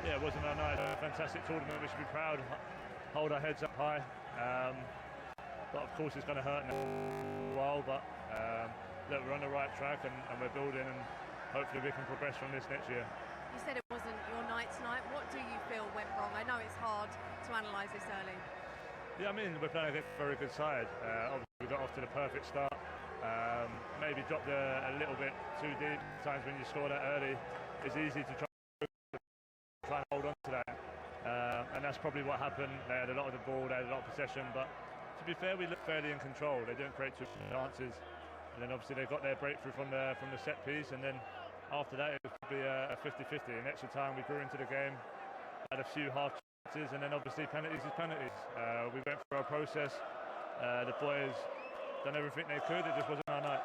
Yeah, it wasn't a nice, fantastic tournament. We should be proud, hold our heads up high. But of course, it's going to hurt in a while. But look, we're on the right track, and we're building, and hopefully we can progress from this next year. You said it wasn't your night tonight. What do you feel went wrong? I know it's hard to analyse this early. Yeah, I mean, we're playing against a very good side. Obviously, we got off to the perfect start. Maybe dropped a little bit too deep. Sometimes when you score that early, it's easy to try and hold on to that. And that's probably what happened. They had a lot of the ball, they had a lot of possession, but to be fair, we looked fairly in control. They didn't create too many chances. And then obviously they got their breakthrough from the set piece, and then after that it would be a 50-50. In extra time we grew into the game, had a few half chances, and then obviously penalties is penalties. We went through our process. The boys done everything they could. It just wasn't our night.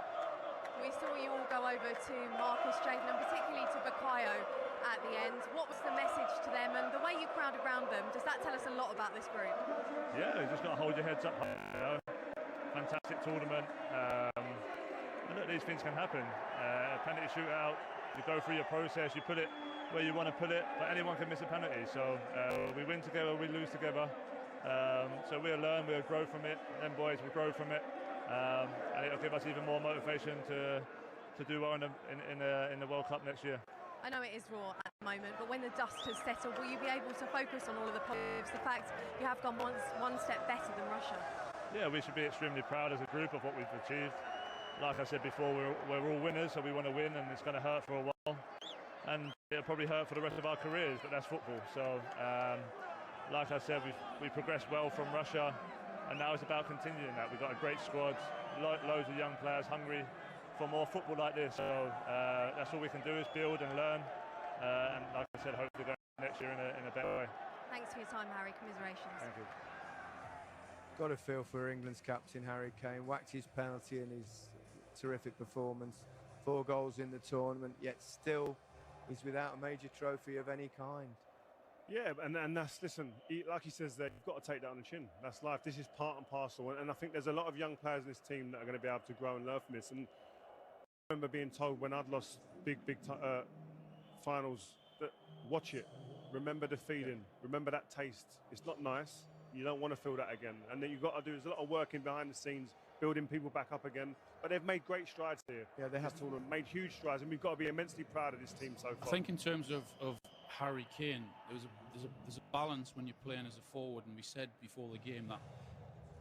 We saw you all go over to Marcus Jayden and particularly to Bukayo at the end. What was the message to them, and the way you crowded around them, does that tell us a lot about this group? Yeah, you just got to hold your heads up high, you know. Fantastic tournament. And look, these things can happen. Penalty shootout, you go through your process, you put it where you want to put it, but anyone can miss a penalty. So we win together, we lose together. So we'll learn, we'll grow from it. Them boys will grow from it. And it'll give us even more motivation to do well in the World Cup next year. I know it is raw at the moment, but when the dust has settled, will you be able to focus on all of the positives, the fact you have gone one step better than Russia? Yeah, we should be extremely proud as a group of what we've achieved. Like I said before, we're all winners, so we want to win, and it's going to hurt for a while. And it'll probably hurt for the rest of our careers, but that's football. So, like I said, we progressed well from Russia, and now it's about continuing that. We've got a great squad, loads of young players hungry for more football like this. So that's all we can do is build and learn. And like I said, hopefully go next year in a better way. Thanks for your time, Harry. Commiserations. Thank you. Got a feel for England's captain, Harry Kane. Whacked his penalty in his terrific performance. 4 goals in the tournament, yet still he's without a major trophy of any kind. Yeah, and that's, listen, like he says there, you've got to take that on the chin. That's life. This is part and parcel. And I think there's a lot of young players in this team that are going to be able to grow and learn from this. And I remember being told when I'd lost big finals that watch it, remember the feeling, remember that taste. It's not nice. You don't want to feel that again. And then you've got to do, there's a lot of work in behind the scenes, building people back up again. But they've made great strides here. Yeah, they have made huge strides, and we've got to be immensely proud of this team so far. I think in terms of Harry Kane, there's a balance when you're playing as a forward, and we said before the game that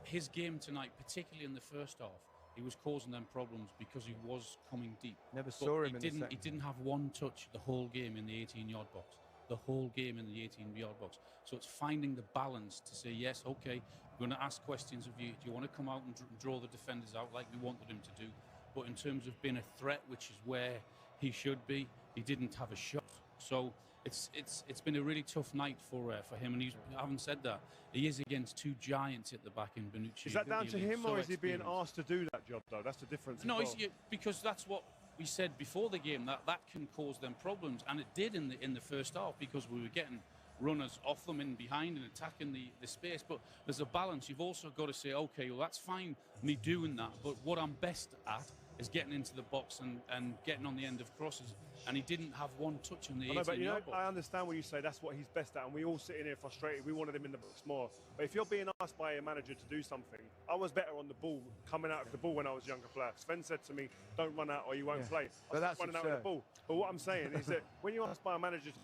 his game tonight, particularly in the first half, he was causing them problems because he was coming deep. Never saw him in the second. He didn't have one touch the whole game in the 18-yard box. The whole game in the 18-yard box. So it's finding the balance to say, yes, okay, we're going to ask questions of you. Do you want to come out and draw the defenders out like we wanted him to do? But in terms of being a threat, which is where he should be, he didn't have a shot. So it's been a really tough night for him. And I haven't said that, he is against 2 giants at the back in Bonucci. Is that down to him, or is he being asked to do that job, though? That's the difference. No, because that's what we said before the game, that can cause them problems, and it did in the first half, because we were getting runners off them in behind and attacking the space. But there's a balance. You've also got to say, okay, well, that's fine, me doing that, but what I'm best at is getting into the box and getting on the end of crosses, and he didn't have one touch in the 18-yard box. I understand what you say, that's what he's best at, and we all sit in here frustrated. We wanted him in the box more. But if you're being asked by a manager to do something, I was better on the ball, coming out of the ball when I was a younger player. Sven said to me, don't run out or you won't play. I was running out of the ball. But what I'm saying is that when you're asked by a manager to do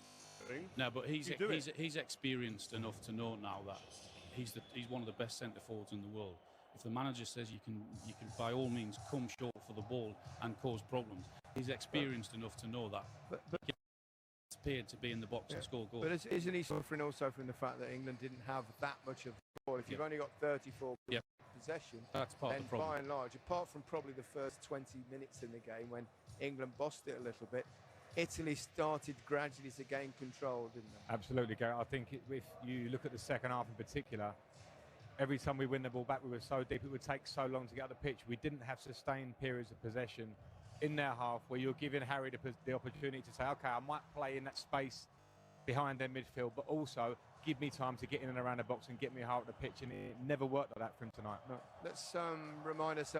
something, no, but he's experienced enough to know now that he's one of the best centre forwards in the world. If the manager says you can by all means come short for the ball and cause problems, he's experienced enough to know that. But it's paid to be in the box and score goals. But isn't he suffering also from the fact that England didn't have that much of the ball? If you've only got 34 possession, that's part of the problem. By and large, apart from probably the first 20 minutes in the game when England bossed it a little bit, Italy started gradually to gain control, didn't they? Absolutely, Gareth. I think if you look at the second half in particular, every time we win the ball back, we were so deep, it would take so long to get out the pitch. We didn't have sustained periods of possession in their half where you're giving Harry the opportunity to say, okay, I might play in that space behind their midfield, but also give me time to get in and around the box and get me hard at the pitch, and it never worked like that for him tonight. No. Let's remind ourselves